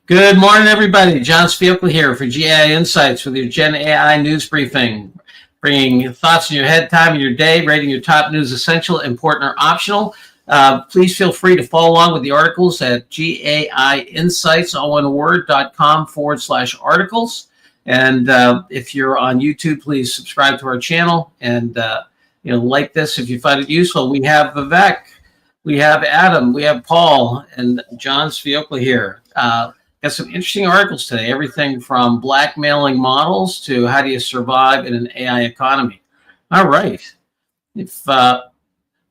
Good morning, everybody. John Spielkel here for GAI Insights with your Gen AI news briefing, bringing thoughts in your head, time in your day, rating your top news essential, important, or optional. Please feel free to follow along with the articles at GAI Insights, all one word.com/articles. And if you're on YouTube, please subscribe to our channel and like this if you find it useful. We have Vivek, we have Adam, we have Paul, and John Spielkel here. Got some interesting articles today, everything from blackmailing models to how do you survive in an AI economy. All right. If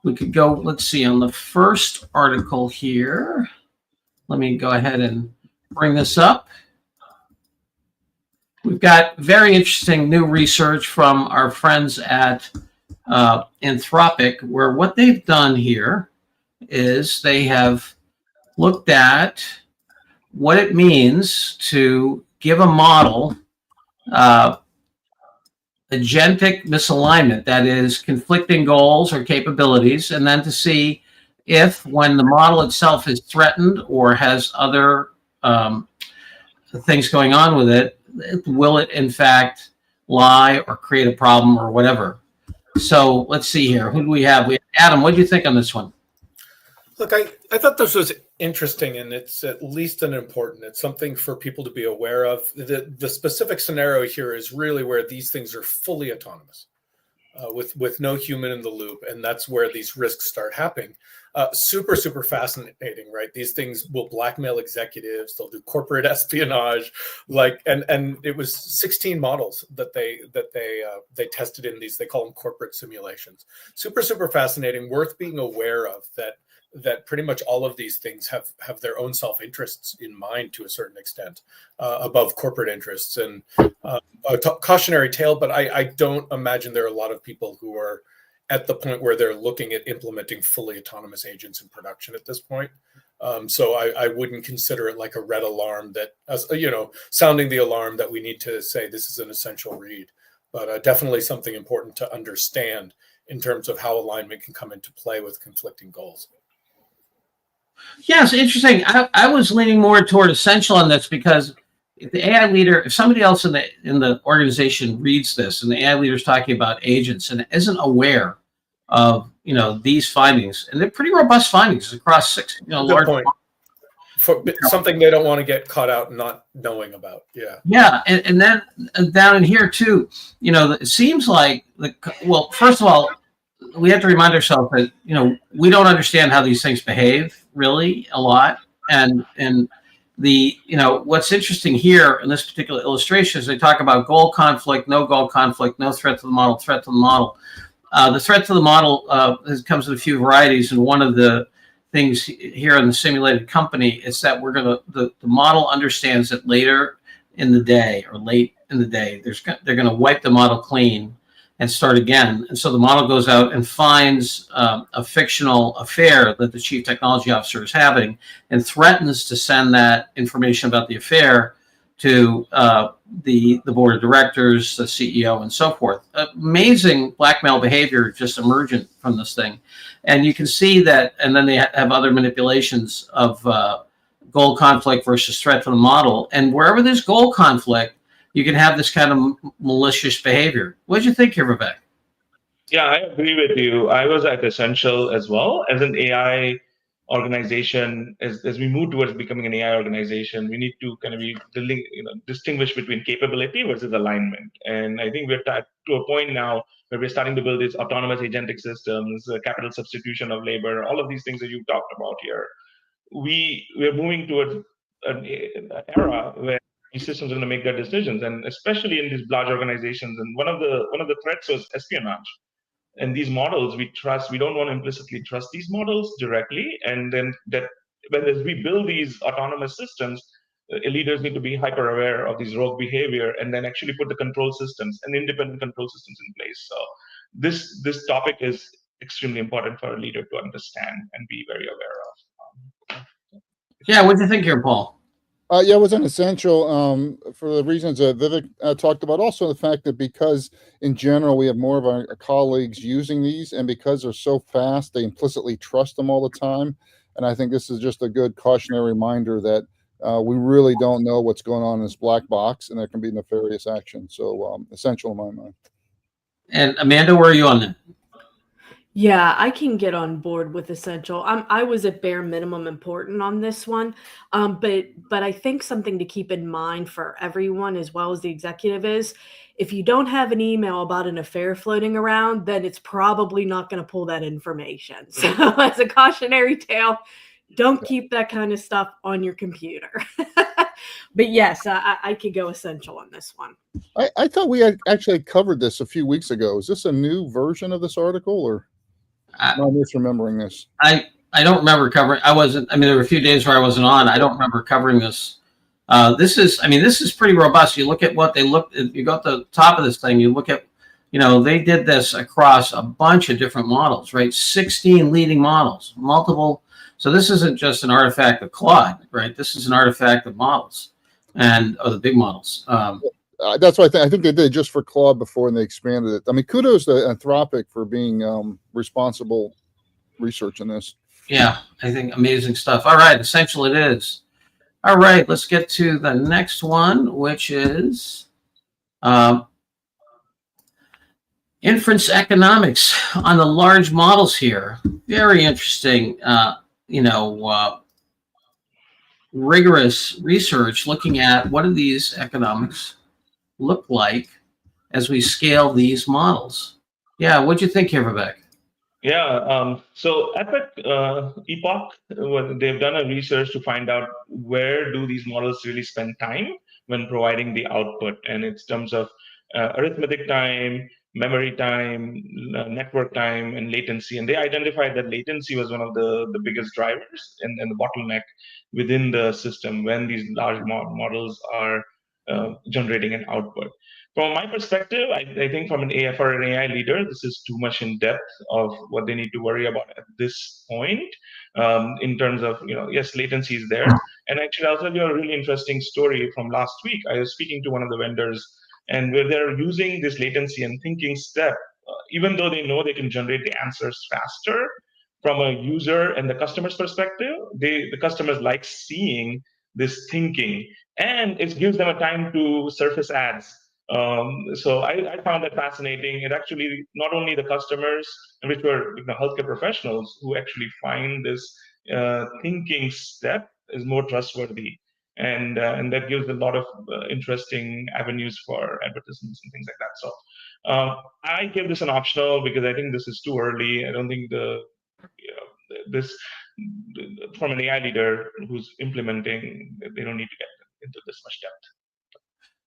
we could go, let's see, on the first article here. Let me go ahead and bring this up. We've got very interesting new research from our friends at Anthropic, where what they've done here is they have looked at what it means to give a model agentic misalignment, that is, conflicting goals or capabilities, and then to see if, when the model itself is threatened or has other things going on with it, will it in fact lie or create a problem or whatever. So let's see here. Who do we have? We have Adam. What do you think on this one? Look, I thought this was interesting, and it's at least an important. It's something for people to be aware of. The specific scenario here is really where these things are fully autonomous, with no human in the loop, and that's where these risks start happening. Super fascinating, right? These things will blackmail executives. They'll do corporate espionage, and it was 16 models that they tested in these. They call them corporate simulations. Super fascinating. Worth being aware of that pretty much all of these things have their own self-interests in mind to a certain extent, above corporate interests. And a cautionary tale, but I don't imagine there are a lot of people who are at the point where they're looking at implementing fully autonomous agents in production at this point. So I wouldn't consider it like a red alarm that, sounding the alarm that we need to say this is an essential read, but definitely something important to understand in terms of how alignment can come into play with conflicting goals. Yeah, it's interesting. I was leaning more toward essential on this because if the AI leader, if somebody else in the organization reads this and the AI leader is talking about agents and isn't aware of these findings, and they're pretty robust findings across six large point. For something they don't want to get caught out not knowing about. Yeah, and then down in here too, it seems like well, first of all, we have to remind ourselves that we don't understand how these things behave really a lot, and the what's interesting here in this particular illustration is they talk about goal conflict, no goal conflict, no threat to the model, threat to the model. The threat to the model comes in a few varieties, and one of the things here in the simulated company is that the model understands that later in the day or late in the day they're going to wipe the model clean and start again. And so the model goes out and finds a fictional affair that the chief technology officer is having and threatens to send that information about the affair to the board of directors, the CEO, and so forth. Amazing blackmail behavior just emergent from this thing. And you can see that, and then they have other manipulations of goal conflict versus threat to the model. And wherever there's goal conflict, you can have this kind of malicious behavior. What did you think here, Vivek? Yeah, I agree with you. I was at Essential as well. As an AI organization, as we move towards becoming an AI organization, we need to kind of be distinguish between capability versus alignment. And I think we're to a point now where we're starting to build these autonomous agentic systems, capital substitution of labor, all of these things that you've talked about here. We're moving towards an era where these systems are going to make their decisions, and especially in these large organizations. And one of the threats was espionage. And these models we trust, we don't want to implicitly trust these models directly. And then as we build these autonomous systems, leaders need to be hyper aware of these rogue behavior and then actually put the control systems and independent control systems in place. So this topic is extremely important for a leader to understand and be very aware of. Yeah, what do you think here, Paul? Yeah, it was an essential for the reasons that Vivek talked about. Also, the fact that because in general we have more of our colleagues using these, and because they're so fast, they implicitly trust them all the time. And I think this is just a good cautionary reminder that we really don't know what's going on in this black box, and there can be nefarious action. So essential in my mind. And Amanda, where are you on that? Yeah, I can get on board with essential. I was at bare minimum important on this one, but I think something to keep in mind for everyone as well as the executive is, if you don't have an email about an affair floating around, then it's probably not going to pull that information. So, as a cautionary tale, don't keep that kind of stuff on your computer. But yes, I could go essential on this one. I thought we had actually covered this a few weeks ago. Is this a new version of this article, or am I misremembering this? I don't remember covering. I wasn't. I mean, there were a few days where I wasn't on. I don't remember covering this. This is pretty robust. You look at what they looked. You go at the top of this thing. You look at, they did this across a bunch of different models, right? 16 leading models, multiple. So this isn't just an artifact of Claude, right? This is an artifact of models or the big models. That's what I think they did just for Claude before, and they expanded it. I mean, kudos to Anthropic for being responsible research in this. Yeah, I think amazing stuff. All right, essential it is. All right, let's get to the next one, which is inference economics on the large models here. Very interesting, rigorous research looking at what do these economics look like as we scale these models. Yeah, what'd you think here, Vivek? Yeah, so at Epoch, they've done a research to find out where do these models really spend time when providing the output, and it's terms of arithmetic time, memory time, network time, and latency. And they identified that latency was one of the biggest drivers and the bottleneck within the system when these large models are generating an output. From my perspective, I think from for an AI leader, this is too much in depth of what they need to worry about at this point. In terms of, yes, latency is there. And actually, I'll tell you a really interesting story from last week. I was speaking to one of the vendors, and where they're using this latency and thinking step, even though they know they can generate the answers faster, from a user and the customer's perspective, the customers like seeing this thinking, and it gives them a time to surface ads. So I found that fascinating. It actually not only the customers, which were healthcare professionals, who actually find this thinking step is more trustworthy, and that gives a lot of interesting avenues for advertisements and things like that. So I give this an optional because I think this is too early. I don't think this from an AI leader who's implementing, they don't need to get into this much depth.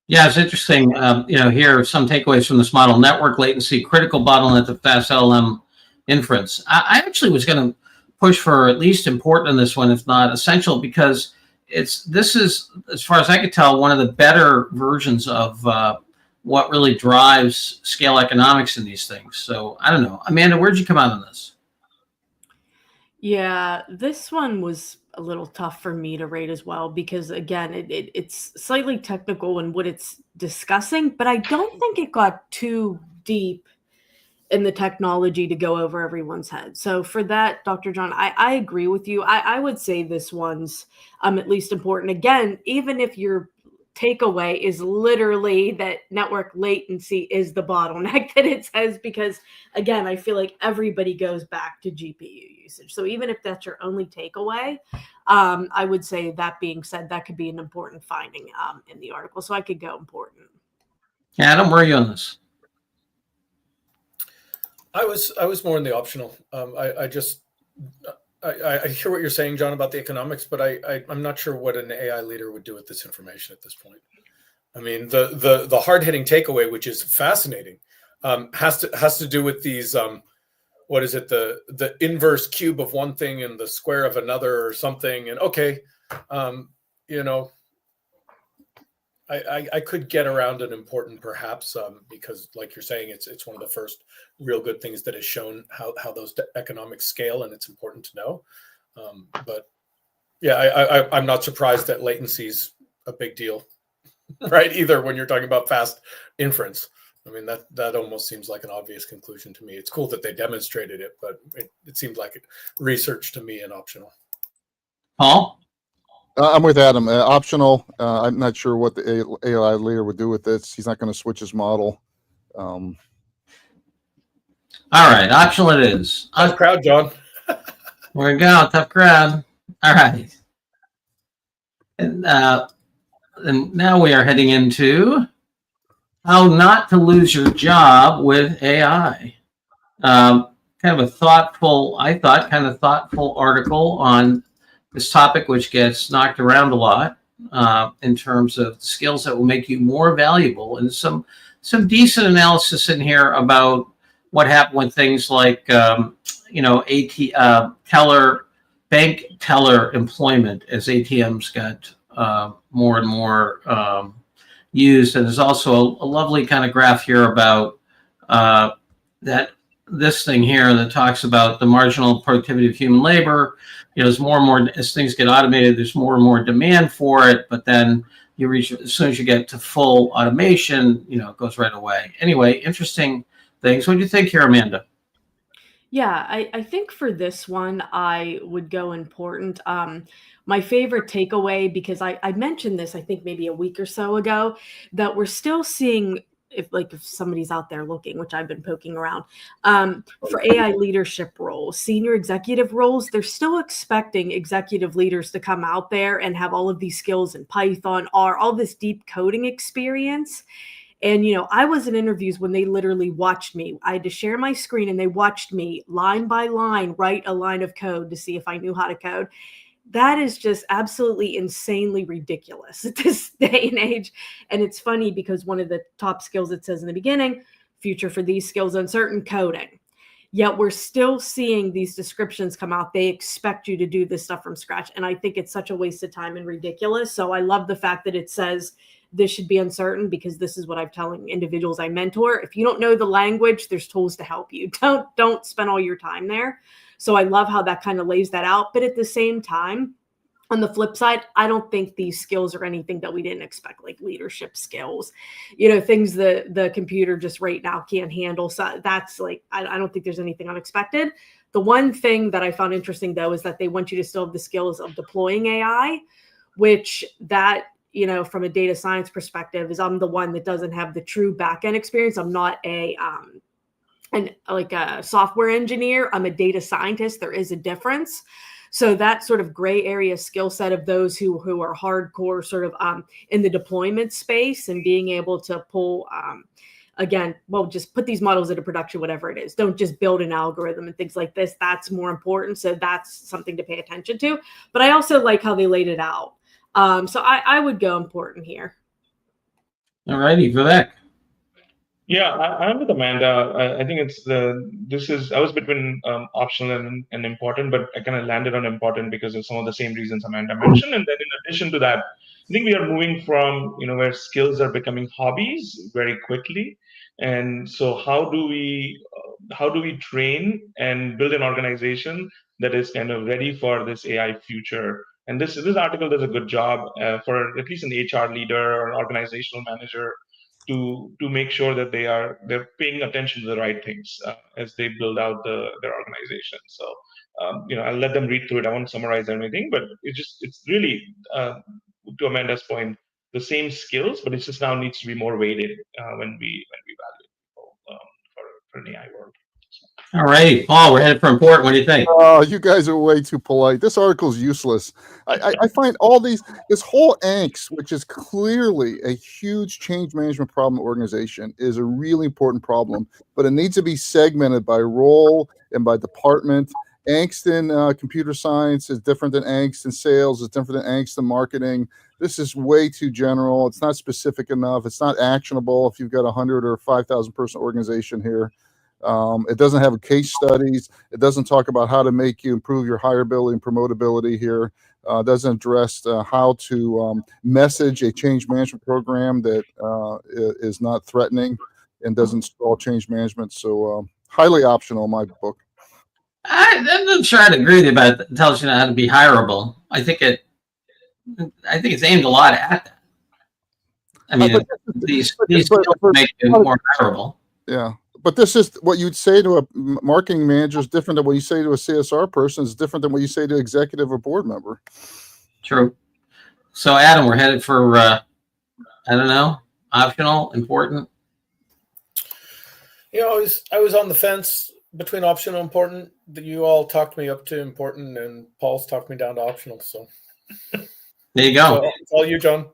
Yeah, it's interesting. Here are some takeaways from this model: network latency, critical bottleneck of fast LLM inference. I actually was going to push for at least important in this one, if not essential, because this is, as far as I could tell, one of the better versions of what really drives scale economics in these things. So I don't know, Amanda, where'd you come out on this? Yeah, this one was a little tough for me to rate as well because, again, it's slightly technical in what it's discussing, but I don't think it got too deep in the technology to go over everyone's head. So for that, Dr. John, I agree with you. I would say this one's at least important. Again, even if your takeaway is literally that network latency is the bottleneck that it says, because again, I feel like everybody goes back to GPU usage. So even if that's your only takeaway, I would say, that being said, that could be an important finding in the article. So I could go important. Yeah, Adam, where are you on this? I was more in the optional. I hear what you're saying, John, about the economics, but I'm not sure what an AI leader would do with this information at this point. I mean, the hard hitting takeaway, which is fascinating, has to do with these. What is it? The inverse cube of one thing and the square of another, or something. And okay, I could get around an important, perhaps, because, like you're saying, it's one of the first real good things that has shown how those economics scale, and it's important to know. But yeah, I'm not surprised that latency is a big deal, right? Either when you're talking about fast inference. I mean, that almost seems like an obvious conclusion to me. It's cool that they demonstrated it, but it seems like research to me and optional. Paul? I'm with Adam. Optional. I'm not sure what the AI leader would do with this. He's not going to switch his model. All right, optional it is. Tough crowd, John. There we go, tough crowd. All right. And now we are heading into how not to lose your job with AI. Kind of a thoughtful article on this topic, which gets knocked around a lot in terms of skills that will make you more valuable, and some decent analysis in here about what happened with things like teller, bank teller employment as ATMs got more and more used. And there's also a lovely kind of graph here about that this thing here that talks about the marginal productivity of human labor. As more and more, as things get automated, there's more and more demand for it, but then you reach, as soon as you get to full automation, it goes right away. Anyway, interesting things. What do you think here, Amanda? Yeah, I think for this one, I would go important. My favorite takeaway, because I mentioned this, I think maybe a week or so ago, that we're still seeing, if somebody's out there looking, which I've been poking around, for AI leadership roles, senior executive roles, they're still expecting executive leaders to come out there and have all of these skills in Python, R, all this deep coding experience. And, I was in interviews when they literally watched me. I had to share my screen and they watched me line by line write a line of code to see if I knew how to code. That is just absolutely insanely ridiculous at this day and age. And it's funny because one of the top skills it says in the beginning, future for these skills, uncertain, coding. Yet we're still seeing these descriptions come out. They expect you to do this stuff from scratch. And I think it's such a waste of time and ridiculous. So I love the fact that it says this should be uncertain, because this is what I'm telling individuals I mentor. If you don't know the language, there's tools to help you. Don't spend all your time there. So I love how that kind of lays that out. But at the same time, on the flip side, I don't think these skills are anything that we didn't expect, like leadership skills, things the computer just right now can't handle. So that's like, I don't think there's anything unexpected. The one thing that I found interesting, though, is that they want you to still have the skills of deploying AI, which that, from a data science perspective, is I'm the one that doesn't have the true back-end experience. I'm not a software engineer. I'm a data scientist. There is a difference. So that sort of gray area skill set of those who are hardcore sort of in the deployment space and being able to pull, just put these models into production, whatever it is. Don't just build an algorithm and things like this. That's more important. So that's something to pay attention to. But I also like how they laid it out. So I would go important here. All righty, Vivek. Yeah, I'm with Amanda. I think I was between optional and important, but I kind of landed on important because of some of the same reasons Amanda mentioned. And then in addition to that, I think we are moving from, where skills are becoming hobbies very quickly. And so how do we train and build an organization that is kind of ready for this AI future? And this article does a good job for at least an HR leader or an organizational manager to make sure that they're paying attention to the right things as they build out their organization. So I'll let them read through it. I won't summarize everything, but it's really to Amanda's point, the same skills, but it just now needs to be more weighted when we value people for an AI world. All right, Paul, we're headed for important. What do you think? Oh, you guys are way too polite. This article is useless. I find this whole angst, which is clearly a huge change management problem organization, is a really important problem, but it needs to be segmented by role and by department. Angst in computer science is different than angst in sales, is different than angst in marketing. This is way too general. It's not specific enough. It's not actionable if you've got 100 or 5,000 person organization here. It doesn't have case studies. It doesn't talk about how to make you improve your hireability and promotability here. It doesn't address how to message a change management program that is not threatening and doesn't stall change management. So highly optional in my book. I'm not sure I'd agree with you about it. It tells you how to be hireable. I think it's aimed a lot at that. I mean, these skills make you more hireable. Yeah. But this is what you'd say to a marketing manager is different than what you say to a CSR person. Is different than what you say to an executive or board member. True. So Adam, we're headed for I don't know, optional, important. You know, I was on the fence between optional and important. You all talked me up to important, and Paul's talked me down to optional. So There you go. it's all you, John.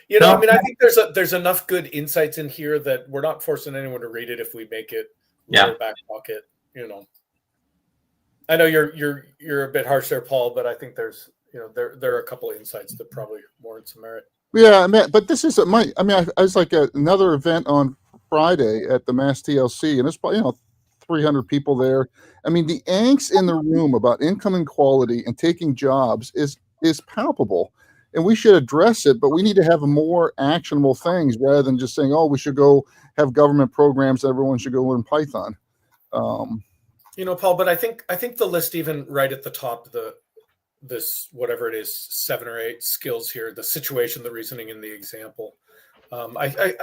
You know, No. I mean, I think there's enough good insights in here that we're not forcing anyone to read it if we make it lower back pocket. You know, I know you're a bit harsh there, Paul, but I think there's there are a couple of insights that probably warrant some merit. Yeah, but this is I was like at another event on Friday at the Mass TLC, and there's probably 300 people there. I mean, the angst in the room about income inequality and taking jobs is palpable, and we should address it. But we need to have more actionable things rather than just saying, "Oh, we should go have government programs. Everyone should go learn Python." Paul, but I think the list, even right at the top, this whatever it is, 7 or 8 skills here, the situation, the reasoning, and the example. I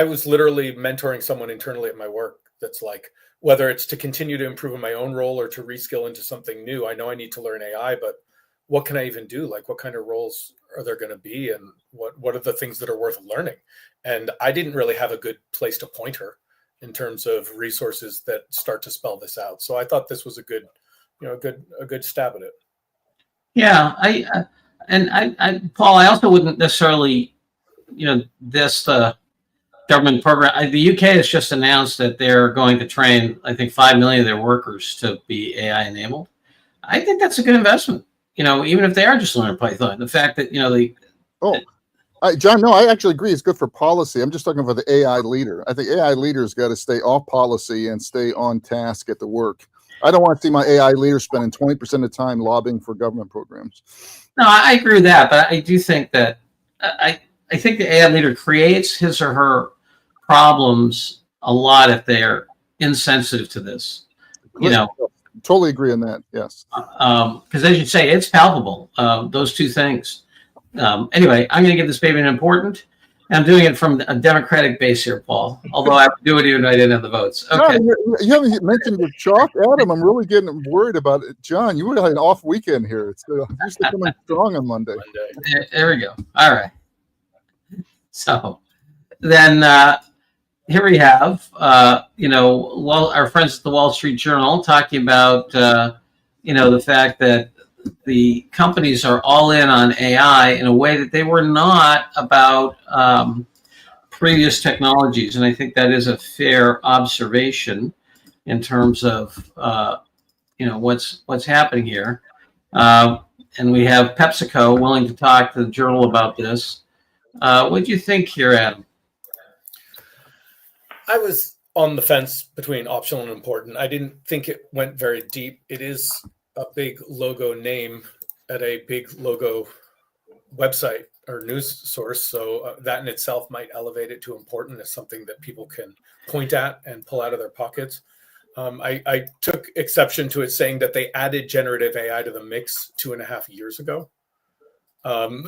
was literally mentoring someone internally at my work that's like, whether it's to continue to improve in my own role or to reskill into something new, I know I need to learn AI, but what can I even do? Like, what kind of roles are there going to be, and what are the things that are worth learning? And I didn't really have a good place to point her in terms of resources that start to spell this out. So I thought this was a good stab at it. Yeah, Paul, I also wouldn't necessarily, this government program. The UK has just announced that they're going to train, I think, 5 million of their workers to be AI enabled. I think that's a good investment. Even if they are just learning Python, the fact that John, no, I actually agree. It's good for policy. I'm just talking about the AI leader. I think AI leaders got to stay off policy and stay on task at the work. I don't want to see my AI leader spending 20% of the time lobbying for government programs. No, I agree with that, but I do think that I think the AI leader creates his or her problems a lot if they're insensitive to this. Totally agree on that. Yes. Because as you say, it's palpable. Those two things. Anyway, I'm going to give this baby an important. I'm doing it from a Democratic base here, Paul. Although I would do it even if I didn't have the votes. Okay. No, you haven't mentioned your chalk, Adam. I'm really getting worried about it. John, you would have had an off weekend here. It's usually coming strong on Monday. There we go. All right. So then here we have, our friends at the Wall Street Journal talking about, the fact that the companies are all in on AI in a way that they were not about previous technologies. And I think that is a fair observation in terms of, what's happening here. And we have PepsiCo willing to talk to the Journal about this. What do you think here, Adam? I was on the fence between optional and important. I didn't think it went very deep. It is a big logo name at a big logo website or news source. So that in itself might elevate it to important as something that people can point at and pull out of their pockets. I took exception to it saying that they added generative AI to the mix 2.5 years ago.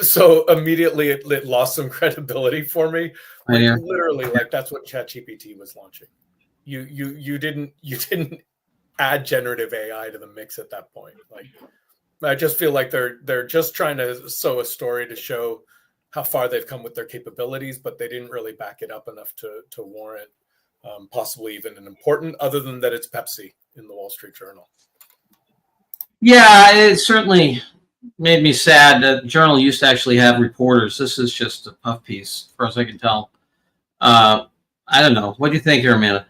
So immediately it lost some credibility for me. Literally, like that's what ChatGPT was launching. You didn't add generative AI to the mix at that point. Like, I just feel like they're just trying to sow a story to show how far they've come with their capabilities, but they didn't really back it up enough to warrant possibly even an important, other than that it's Pepsi in the Wall Street Journal. Yeah, it certainly made me sad that the Journal used to actually have reporters. This is just a puff piece, as far as I can tell. I don't know. What do you think here, Amanda?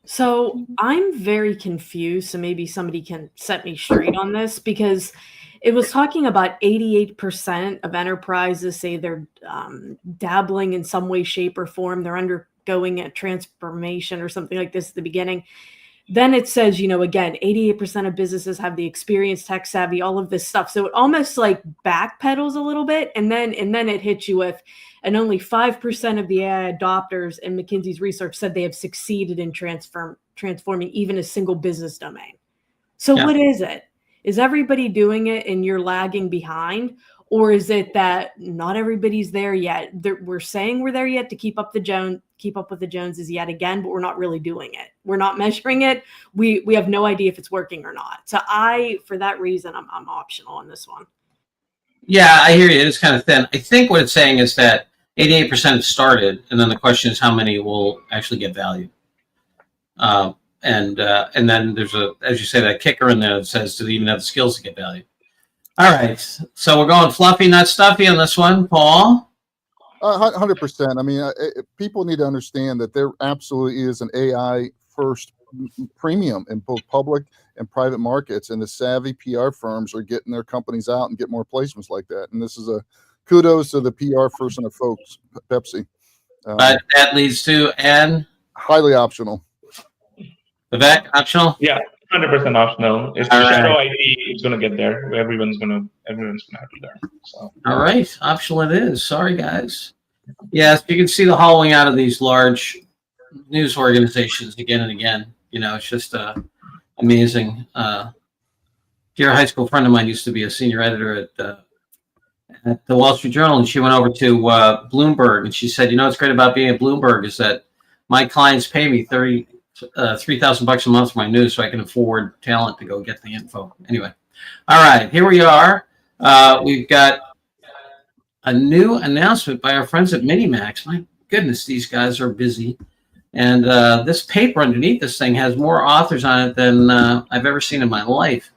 So I'm very confused. So maybe somebody can set me straight on this, because it was talking about 88% of enterprises say they're dabbling in some way, shape, or form. They're undergoing a transformation or something like this at the beginning. Then it says, again, 88% of businesses have the experience, tech savvy, all of this stuff. So it almost like backpedals a little bit. And then it hits you with, and only 5% of the AI adopters in McKinsey's research said they have succeeded in transforming even a single business domain. So What is it? Is everybody doing it and you're lagging behind? Or is it that not everybody's there yet? We're saying we're there yet to keep up with the Joneses yet again, but we're not really doing it. We're not measuring it. We have no idea if it's working or not. So for that reason, I'm optional on this one. Yeah, I hear you. It is kind of thin. I think what it's saying is that 88% have started, and then the question is how many will actually get value. And then there's as you say, that kicker in there that says, do they even have the skills to get value? All right, so we're going fluffy, not stuffy on this one, Paul. 100%. I mean, people need to understand that there absolutely is an AI first premium in both public and private markets, and the savvy PR firms are getting their companies out and get more placements like that. And this is a kudos to the PR person of folks, Pepsi. But that leads to highly optional. Vivek, optional? Yeah, 100% optional. It's shadow IT. It's going to get there. Everyone's going to have to learn. So. All right, optional it is. Sorry, guys. Yes, you can see the hollowing out of these large news organizations again and again. You know, it's just amazing. Dear high school friend of mine used to be a senior editor at the Wall Street Journal, and she went over to Bloomberg, and she said, you know what's great about being at Bloomberg is that my clients pay me $3,000 a month for my news, so I can afford talent to go get the info. Anyway, all right, here we are. We've got a new announcement by our friends at Minimax. My goodness, these guys are busy. And this paper underneath this thing has more authors on it than I've ever seen in my life.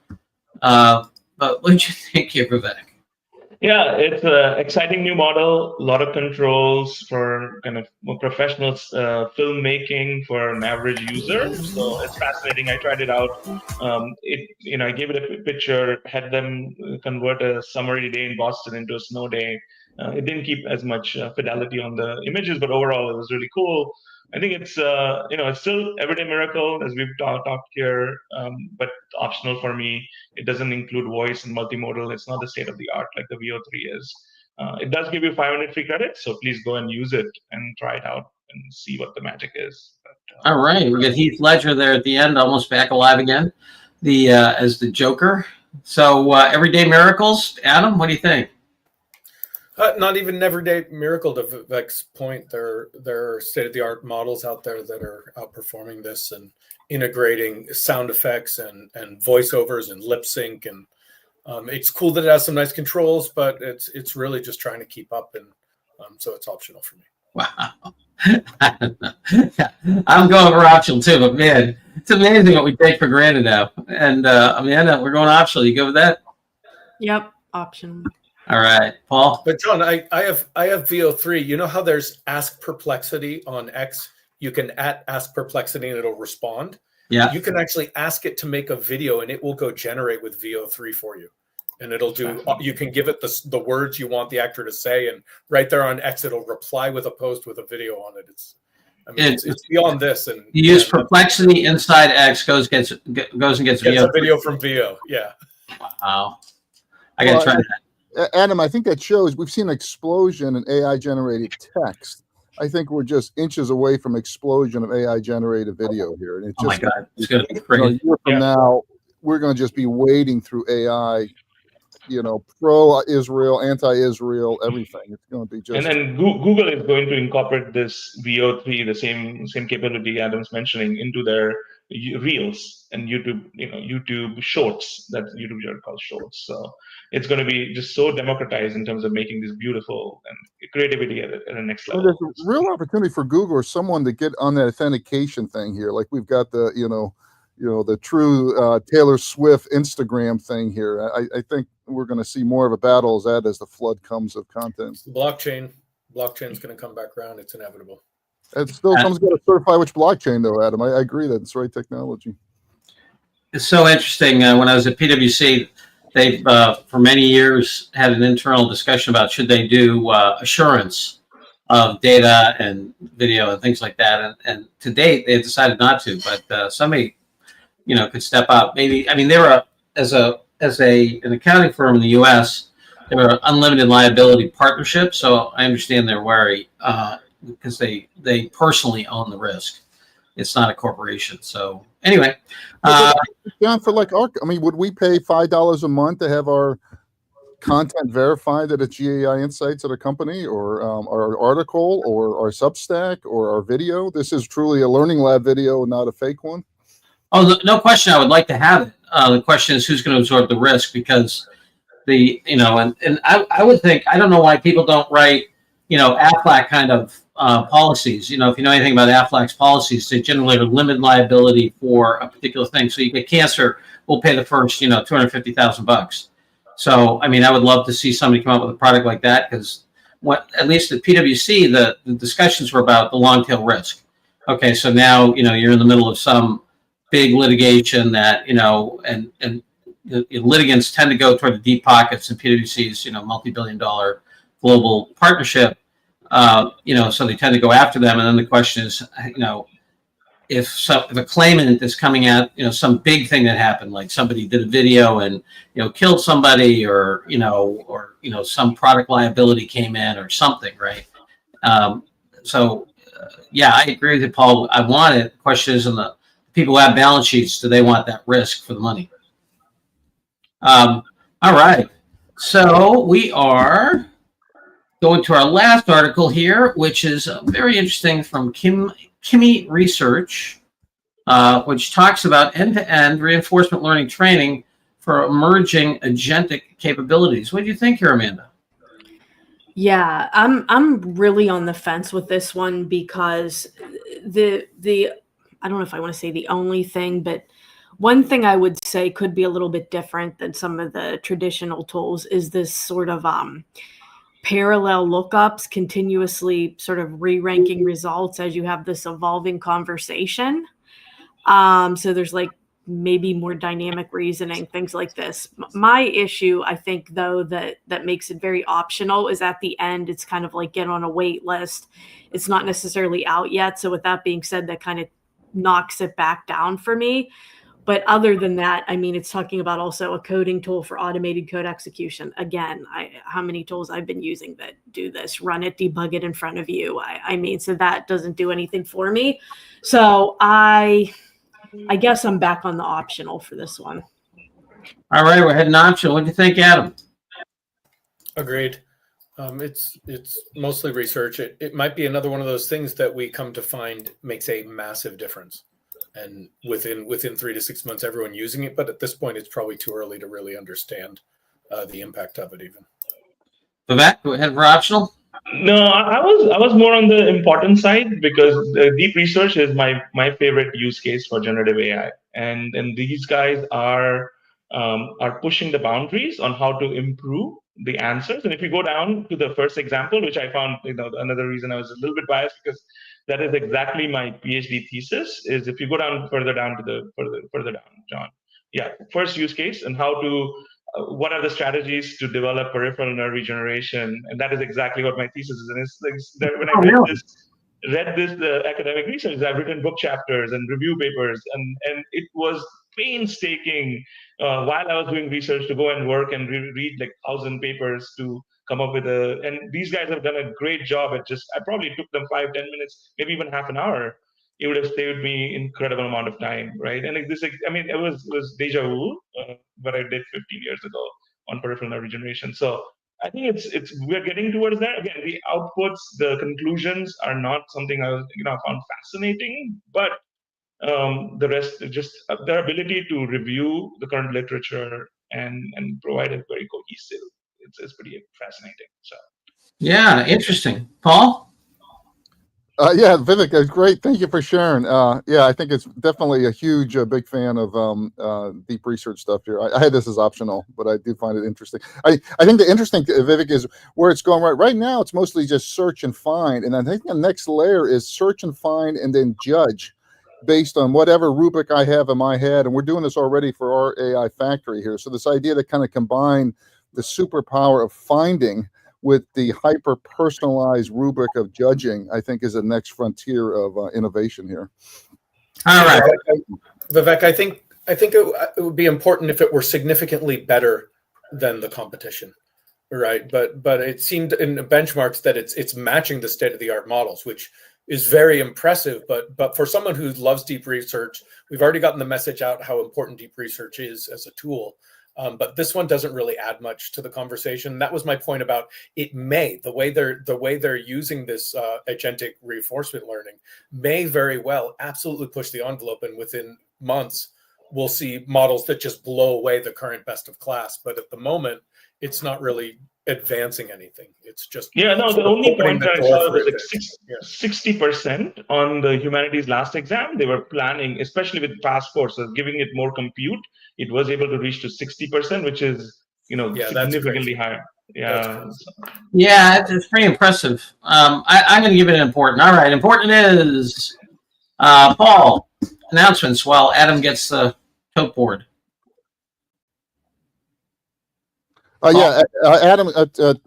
But what did you think here, Vivek? Yeah, it's an exciting new model, a lot of controls for kind of more professional filmmaking for an average user. So it's fascinating. I tried it out. I gave it a picture, had them convert a summery day in Boston into a snow day. It didn't keep as much fidelity on the images, but overall it was really cool. I think it's it's still everyday miracle as we've talked here, but optional for me. It doesn't include voice and multimodal. It's not the state of the art like the VO3 is. It does give you 500 free credits, so please go and use it and try it out and see what the magic is. But, all right, we got Heath Ledger there at the end, almost back alive again, as the Joker. So everyday miracles, Adam, what do you think? Not even an everyday miracle to Vivek's point. There are state-of-the-art models out there that are outperforming this and integrating sound effects and voiceovers and lip sync. And it's cool that it has some nice controls, but it's really just trying to keep up. And so it's optional for me. Wow. I'm going for optional too, but man, it's amazing what we take for granted now. And Amanda, we're going optional. You go with that? Yep, optional. All right, Paul. But John, I have VO3. You know how there's Ask Perplexity on X? You can ask Perplexity and it'll respond. Yeah. You can actually ask it to make a video and it will go generate with VO3 for you. And it'll do. You can give it the words you want the actor to say, and right there on X, it'll reply with a post with a video on it. It's beyond this. And you use Perplexity inside X goes and gets a video from VO. Yeah. Wow. I gotta try that. Adam, I think that shows we've seen an explosion in AI-generated text. I think we're just inches away from explosion of AI-generated video here. And my God, it's going to be crazy. A year from now, we're going to just be wading through AI, pro-Israel, anti-Israel, everything. It's going to be just. And then Google is going to incorporate this VO3, the same capability Adam's mentioning, into their Reels and YouTube Shorts. That YouTube channel called Shorts. So it's going to be just so democratized in terms of making this beautiful and creativity at the next level. Well, there's a real opportunity for Google or someone to get on that authentication thing here. Like we've got the the true Taylor Swift Instagram thing here. I think we're going to see more of a battle as the flood comes of content. Blockchain's going to come back around. It's inevitable. It still comes to certify which blockchain, though, Adam. I agree that it's the right technology. It's so interesting. When I was at PwC, they've for many years had an internal discussion about should they do assurance of data and video and things like that. And to date, they've decided not to. But somebody, could step up. Maybe they were as an accounting firm in the U.S. They were an unlimited liability partnership. So I understand they're wary. Because they personally own the risk. It's not a corporation. So anyway. John, for would we pay $5 a month to have our content verified at a GAI Insights at a company, or our article, or our Substack, or our video? This is truly a learning lab video, not a fake one. Oh, no question. I would like to have it. The question is who's going to absorb the risk, because And I would think, I don't know why people don't write, AFLAC kind of policies. If you know anything about AFLAC's policies, they generally limit liability for a particular thing. So you get cancer, we'll pay the first, $250,000. So, I would love to see somebody come up with a product like that, because at least at PwC, the discussions were about the long tail risk. Okay, so now, you're in the middle of some big litigation that, and the litigants tend to go toward the deep pockets in PwC's, multi-billion-dollar global partnership. So they tend to go after them. And then the question is, if a claimant is coming at, some big thing that happened, like somebody did a video and, killed somebody, or some product liability came in or something, right? Yeah, I agree with you, Paul. I want it. The question is, the people who have balance sheets, do they want that risk for the money? All right. So we are going to our last article here, which is very interesting, from Kimi Research, which talks about end-to-end reinforcement learning training for emerging agentic capabilities. What do you think here, Amanda? Yeah, I'm really on the fence with this one, because the I don't know if I want to say the only thing, but one thing I would say could be a little bit different than some of the traditional tools is this sort of parallel lookups, continuously sort of re-ranking results as you have this evolving conversation. So there's like maybe more dynamic reasoning, things like this. My issue, I think, though, that makes it very optional is at the end, it's kind of like get on a wait list. It's not necessarily out yet. So with that being said, that kind of knocks it back down for me. But other than that, it's talking about also a coding tool for automated code execution. Again, how many tools I've been using that do this, run it, debug it in front of you. So that doesn't do anything for me. So I guess I'm back on the optional for this one. All right, we're heading optional. What do you think, Adam? Agreed. It's mostly research. It might be another one of those things that we come to find makes a massive difference, and within 3 to 6 months, everyone using it. But at this point, it's probably too early to really understand the impact of it. Even Vivek, go ahead for optional. No, I was more on the important side, because deep research is my favorite use case for generative AI, and these guys are pushing the boundaries on how to improve the answers. And if you go down to the first example, which I found, another reason I was a little bit biased, because that is exactly my PhD thesis. Is if you go down further down to the further down, John. Yeah, first use case, and how to what are the strategies to develop peripheral nerve regeneration, and that is exactly what my thesis is. And it's like when I read this academic research, I've written book chapters and review papers, and it was painstaking while I was doing research to go and work and read like 1,000 papers to come up with and these guys have done a great job at I probably took them 5-10 minutes, maybe even half an hour. It would have saved me incredible amount of time, right? And it was deja vu, what I did 15 years ago on peripheral nerve regeneration. So I think we're getting towards that. Again, the outputs, the conclusions are not something I found fascinating, but the rest, just their ability to review the current literature and provide it very cohesive, it's pretty fascinating. So yeah, interesting. Paul? Yeah, Vivek, that's great. Thank you for sharing. Yeah, I think it's definitely a huge, big fan of deep research stuff here. I had this as optional, but I do find it interesting. I think the interesting, Vivek, is where it's going right now. It's mostly just search and find. And I think the next layer is search and find and then judge based on whatever rubric I have in my head. And we're doing this already for our AI factory here. So this idea to kind of combine the superpower of finding with the hyper-personalized rubric of judging, I think, is the next frontier of innovation here. All right, Vivek, I think it would be important if it were significantly better than the competition, right? But it seemed in the benchmarks that it's matching the state-of-the-art models, which is very impressive. But for someone who loves deep research, we've already gotten the message out how important deep research is as a tool. But this one doesn't really add much to the conversation. That was my point about it. The way they're using this agentic reinforcement learning may very well absolutely push the envelope, and within months we'll see models that just blow away the current best of class. But at the moment, it's not really advancing anything. It's just Yeah, no, the sort of only opening point the that I door saw for was it like to- 60% on the humanities last exam. They were planning, especially with past courses, giving it more compute. It was able to reach to 60%, which is, Yeah, that's significantly crazy. higher. That's Yeah. crazy. Yeah, it's pretty impressive. I'm going to give it an important. All right, important is Paul, announcements while Adam gets the tote board. Yeah, Adam,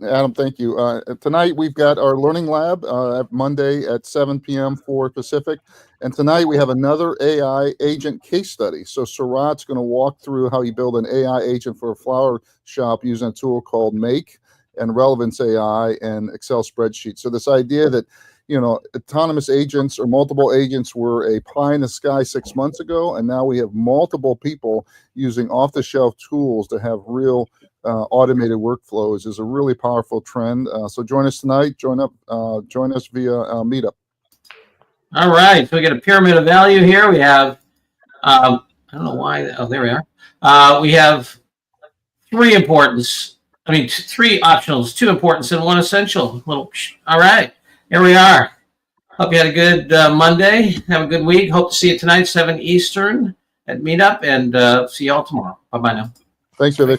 Adam, thank you. Tonight we've got our learning lab Monday at 7 p.m. for Pacific. And tonight we have another AI agent case study. So Surat's going to walk through how you build an AI agent for a flower shop using a tool called Make and Relevance AI and Excel spreadsheet. So this idea that, you know, autonomous agents or multiple agents were a pie in the sky 6 months ago, and now we have multiple people using off-the-shelf tools to have real automated workflows is a really powerful trend. So join us tonight. Join us via Meetup. All right, so we got a pyramid of value here. We have, I don't know why. Oh, there we are. We have three importance. I mean, three optionals, two importance, and one essential. All right, here we are. Hope you had a good Monday. Have a good week. Hope to see you tonight, 7 Eastern at Meetup, and see you all tomorrow. Bye-bye now. Thanks, Vivek.